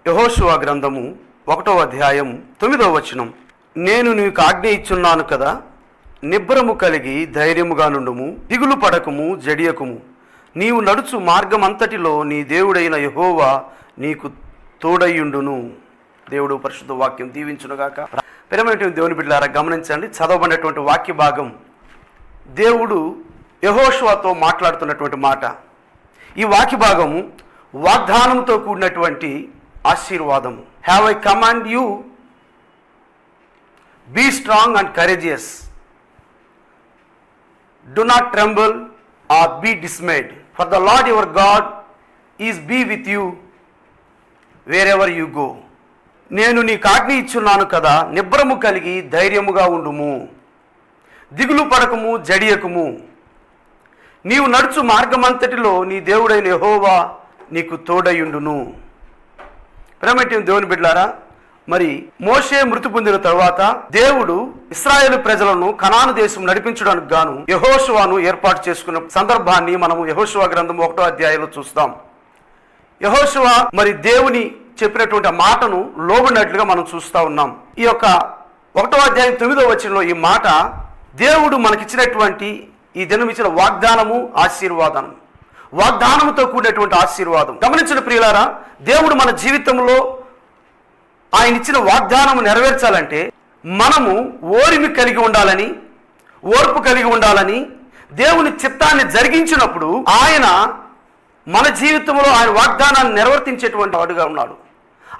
యెహోషువ గ్రంథము 1వ అధ్యాయం 9వ వచనం. నేను నీకు ఆజ్ఞ ఇచ్చున్నాను కదా, నిబ్బరము కలిగి ధైర్యముగా నుండుము, దిగులు పడకము, జడియకుము. నీవు నడుచు మార్గమంతటిలో నీ దేవుడైన యెహోవా నీకు తోడయ్యుండును. దేవుడు పరిశుద్ధ వాక్యం దీవించునుగాక. ప్రియమైనటువంటి దేవుని బిడ్డలారా, గమనించండి, చదవబడినటువంటి వాక్య భాగం దేవుడు యెహోషువతో మాట్లాడుతున్నటువంటి మాట. ఈ వాక్య భాగం వాగ్దానంతో కూడినటువంటి ఆశీర్వాదము. Have I command you, be strong and courageous, do not tremble or be dismayed, for the Lord your God is be with you wherever you go. నేను నీకు ఆజ్ఞ ఇచ్చున్నాను కదా, నిబ్బరము కలిగి ధైర్యముగా ఉండుము, దిగులు పడకము, జడియకుము. నీవు నడుచు మార్గమంతటిలో నీ దేవుడైన యెహోవా నీకు తోడయుండును. ప్రియమైన దేవుని బిడ్డలారా, మరి మోషే మృతి పొందిన తరువాత దేవుడు ఇశ్రాయేలు ప్రజలను కనాను దేశం నడిపించడానికి గాను యెహోషువను ఏర్పాటు చేసుకున్న సందర్భాన్ని మనము యెహోషువ గ్రంథం 1వ అధ్యాయంలో చూస్తాం. యెహోషువ మరి దేవుని చెప్పినటువంటి ఆ మాటను లోబడినట్లుగా మనం చూస్తూ ఉన్నాం. ఈ యొక్క 1వ అధ్యాయం 9వ వచనంలో ఈ మాట దేవుడు మనకిచ్చినటువంటి ఈ దినం ఇచ్చిన వాగ్దానము, ఆశీర్వాదం, వాగ్దానముతో కూడినటువంటి ఆశీర్వాదం. గమనించిన ప్రియులారా, దేవుడు మన జీవితంలో ఆయన ఇచ్చిన వాగ్దానము నెరవేర్చాలంటే మనము ఓరిమి కలిగి ఉండాలని, ఓర్పు కలిగి ఉండాలని, దేవుని చిత్తాన్ని జరిగించినప్పుడు ఆయన మన జీవితంలో ఆయన వాగ్దానాన్ని నెరవేర్తించేటువంటి వాడుగా ఉన్నాడు.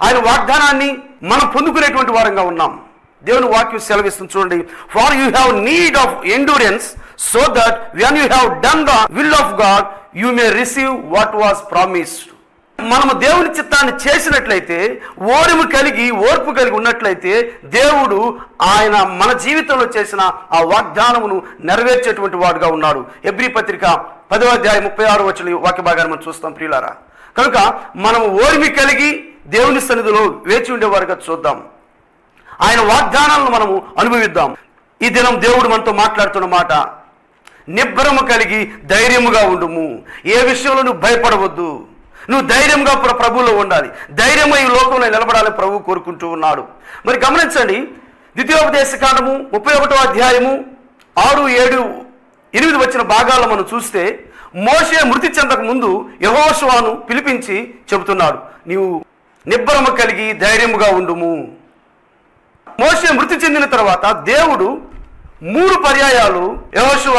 ఆయన వాగ్దానాన్ని మనం పొందుకునేటువంటి వారంగా ఉన్నాం. దేవుని వాక్యం సెలవిస్తుంది, చూడండి. For you have need of endurance so that when you have done the will of God you may receive what was promised. మనము దేవుని చిత్తాన్ని చేసినట్లయితే, ఓర్పు కలిగి ఉన్నట్లయితే దేవుడు ఆయన మన జీవితంలో చేసిన ఆ వాగ్దానమును నెరవేర్చేటువంటి వాడుగా ఉన్నాడు. హెబ్రీ పత్రిక 10వ అధ్యాయం 36వ వచనం వాక్య భాగాన్ని మనం చూస్తాం ప్రియులారా. కనుక మనము ఓర్పు కలిగి దేవుని సన్నిధిలో వేచి ఉండేవారుగా చూద్దాం. ఆయన వాగ్దానాలను మనము అనుభవిద్దాం. ఈ దినం దేవుడు మనతో మాట్లాడుతున్న మాట, నిబ్బరము కలిగి ధైర్యముగా ఉండుము. ఏ విషయంలో నువ్వు భయపడవద్దు, నువ్వు ధైర్యంగా ప్రభువులో ఉండాలి, ధైర్యంగా ఈ లోకంలో నిలబడాలని ప్రభువు కోరుకుంటూ ఉన్నాడు. మరి గమనించండి, ద్వితీయోపదేశకాండము 31వ అధ్యాయము 6, 7, 8 వచ్చిన భాగాల్లో మనం చూస్తే మోషే మృతి చెందక ముందు యెహోషువను పిలిపించి చెబుతున్నాడు, నీవు నిబ్బరము కలిగి ధైర్యముగా ఉండుము. మోషే మృతి చెందిన తర్వాత దేవుడు 3 పర్యాయాలు యెహోషువ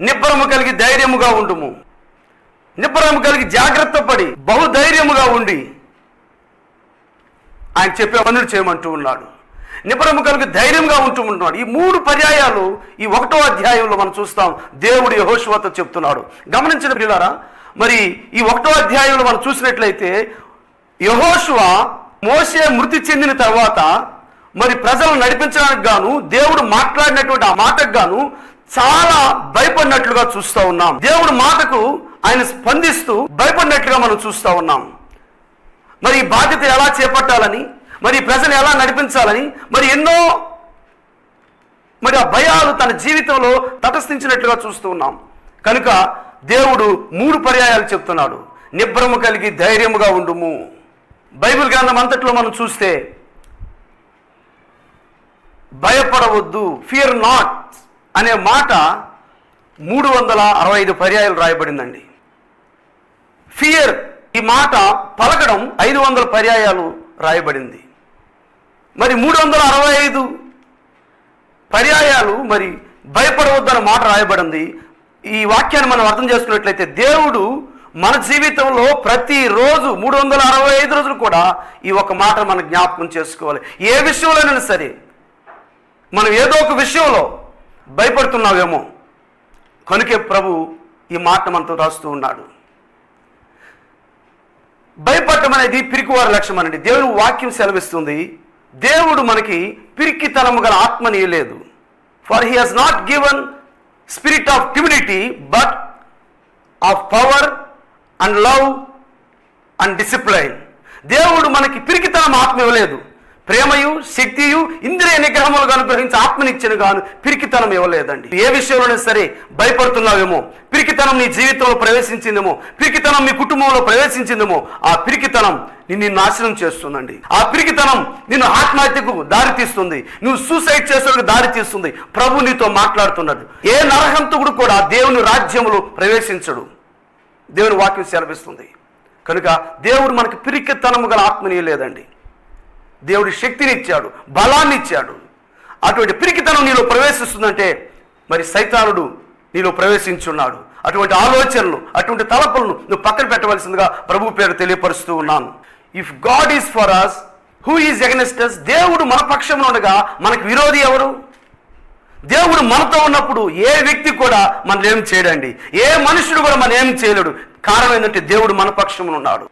నిబ్బరము కలిగి ధైర్యముగా ఉండుము, నిబ్బరము కలిగి జాగ్రత్త పడి బహుధైర్యముగా ఉండి ఆయన చెప్పే పనులు చేయమంటూ ఉన్నాడు. నిబ్బరము కలిగి ధైర్యంగా ఉంటూ ఉంటున్నాడు. ఈ 3 పర్యాయాలు ఈ 1వ అధ్యాయంలో మనం చూస్తాం. దేవుడు యెహోషువతో చెప్తున్నాడు. గమనించిన ప్రియులారా, మరి ఈ 1వ అధ్యాయంలో మనం చూసినట్లయితే యెహోషువ మోషే మృతి చెందిన తర్వాత మరి ప్రజలను నడిపించడానికి గాను దేవుడు మాట్లాడినటువంటి ఆ మాటకు గాను చాలా భయపడినట్లుగా చూస్తూ ఉన్నాం. దేవుడు మాటకు ఆయన స్పందిస్తూ భయపడినట్లుగా మనం చూస్తూ ఉన్నాం. మరి ఈ బాధ్యత ఎలా చేపట్టాలని, మరి ప్రజలు ఎలా నడిపించాలని మరి ఎన్నో మరి ఆ భయాలు తన జీవితంలో తటస్థించినట్లుగా చూస్తూ ఉన్నాం. కనుక దేవుడు 3 పర్యాయాలు చెప్తున్నాడు, నిబ్బరము కలిగి ధైర్యముగా ఉండుము. బైబిల్ గ్రంథం అంతట్లో మనం చూస్తే భయపడవద్దు, ఫియర్ నాట్ అనే మాట 365 పర్యాయాలు రాయబడిందండి. ఫియర్ ఈ మాట పలకడం 500 పర్యాయాలు రాయబడింది. మరి 365 పర్యాయాలు మరి భయపడవద్దు అనే మాట రాయబడింది. ఈ వాక్యాన్ని మనం అర్థం చేసుకున్నట్లయితే దేవుడు మన జీవితంలో ప్రతిరోజు 365 రోజులు కూడా ఈ ఒక మాట మనం జ్ఞాపకం చేసుకోవాలి. ఏ విషయంలోనైనా సరే మనం ఏదో ఒక విషయంలో భయపడుతున్నావేమో, కనుకే ప్రభు ఈ మాట మనతో రాస్తూ ఉన్నాడు. భయపడటం అనేది పిరికివారి లక్ష్యం అనండి. దేవుని వాక్యం సెలవిస్తుంది, దేవుడు మనకి పిరికితనము గల ఆత్మని ఇవ్వలేదు. For he has not given spirit of timidity but of power and love and discipline. దేవుడు మనకి పిరికితనం ఆత్మ ఇవ్వలేదు. ప్రేమయు శక్తియు ఇంద్రియ నిగ్రహములుగా అనుగ్రహించి ఆత్మనిచ్చెను గాను పిరికితనం ఇవ్వలేదండి. ఏ విషయంలోనే సరే భయపడుతున్నావేమో, పిరికితనం నీ జీవితంలో ప్రవేశించిందేమో, పిరికితనం మీ కుటుంబంలో ప్రవేశించిందేమో, ఆ పిరికితనం నిన్ను నాశనం చేస్తుందండి. ఆ పిరికితనం నిన్ను ఆత్మహత్యకు దారి తీస్తుంది, నువ్వు సూసైడ్ చేసేందుకు దారి తీస్తుంది. ప్రభు నీతో మాట్లాడుతున్నాడు. ఏ నరహంతకుడు కూడా దేవుని రాజ్యములో ప్రవేశించడు, దేవుని వాక్యం సెలవిస్తుంది. కనుక దేవుడు మనకి పిరికితనము గల ఆత్మనీయలేదండి. దేవుడి శక్తిని ఇచ్చాడు, బలాన్ని ఇచ్చాడు. అటువంటి పిరికితనం నీలో ప్రవేశిస్తుందంటే మరి సైతానుడు నీలో ప్రవేశించున్నాడు. అటువంటి ఆలోచనలు, అటువంటి తలపులను నువ్వు పక్కన పెట్టవలసిందిగా ప్రభు పేరు తెలియపరుస్తూ ఉన్నాను. If God is for us, who is against us? దేవుడు మన పక్షంలో ఉండగా మనకు విరోధి ఎవరు? దేవుడు మనతో ఉన్నప్పుడు ఏ వ్యక్తి కూడా మనం ఏం చేయడండి, ఏ మనుషుడు కూడా మనం ఏం చేయలేడు. కారణం ఏంటంటే దేవుడు మన పక్షంలో ఉన్నాడు.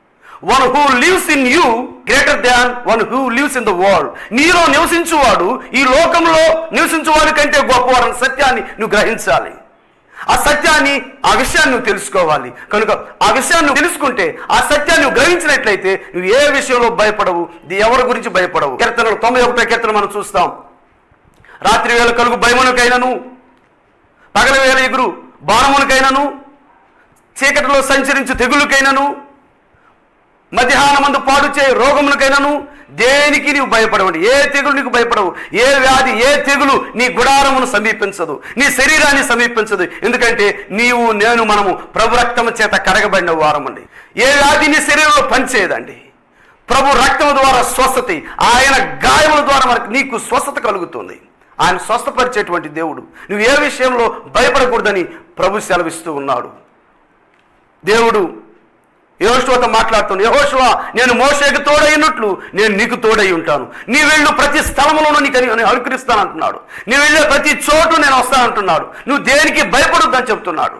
One who lives in you greater than one who lives in the world. నీలో నివసించువాడు ఈ లోకంలో నివసించువాడి కంటే గొప్పవాడన్న సత్యాన్ని నువ్వు గ్రహించాలి. ఆ సత్యాన్ని, ఆ విషయాన్ని నువ్వు తెలుసుకోవాలి. కనుక ఆ విషయాన్ని నువ్వు తెలుసుకుంటే, ఆ సత్యాన్ని నువ్వు గ్రహించినట్లయితే నువ్వు ఏ విషయంలో భయపడవు, ఎవరి గురించి భయపడవు. కీర్తనలు 91వ కీర్తన మనం చూస్తాం. రాత్రి వేళ కలుగు భయమునకైనను, పగల వేళ ఎగురు బాణమునకైనను, చీకటిలో సంచరించు తెగులుకైనను, మధ్యాహ్నమందు పాడు చేయ రోగములకైనాను దేనికి నీవు భయపడవండి. ఏ తెగులు నీకు భయపడవు, ఏ వ్యాధి, ఏ తెగులు నీ గుడారమును సమీపించదు, నీ శరీరాన్ని సమీపించదు. ఎందుకంటే నీవు నేను మనము ప్రభు రక్తము చేత కడగబడిన వారమండి. ఏ వ్యాధి నీ శరీరంలో పనిచేయదండి. ప్రభు రక్తము ద్వారా స్వస్థత, ఆయన గాయముల ద్వారా మనకు నీకు స్వస్థత కలుగుతుంది. ఆయన స్వస్థపరిచేటువంటి దేవుడు. నువ్వు ఏ విషయంలో భయపడకూడదని ప్రభు సెలవిస్తూ ఉన్నాడు. దేవుడు యెహోషువతో మాట్లాడుతాను. యెహోషువా, నేను మోషేకు తోడైనట్లు నేను నీకు తోడై ఉంటాను. నీ వెళ్ళు ప్రతి స్థలములోనూ నీకు అనుకరిస్తాను అంటున్నాడు. నీ వెళ్ళే ప్రతి చోటు నేను వస్తానంటున్నాడు. నువ్వు దేనికి భయపడొద్దని చెప్తున్నాడు.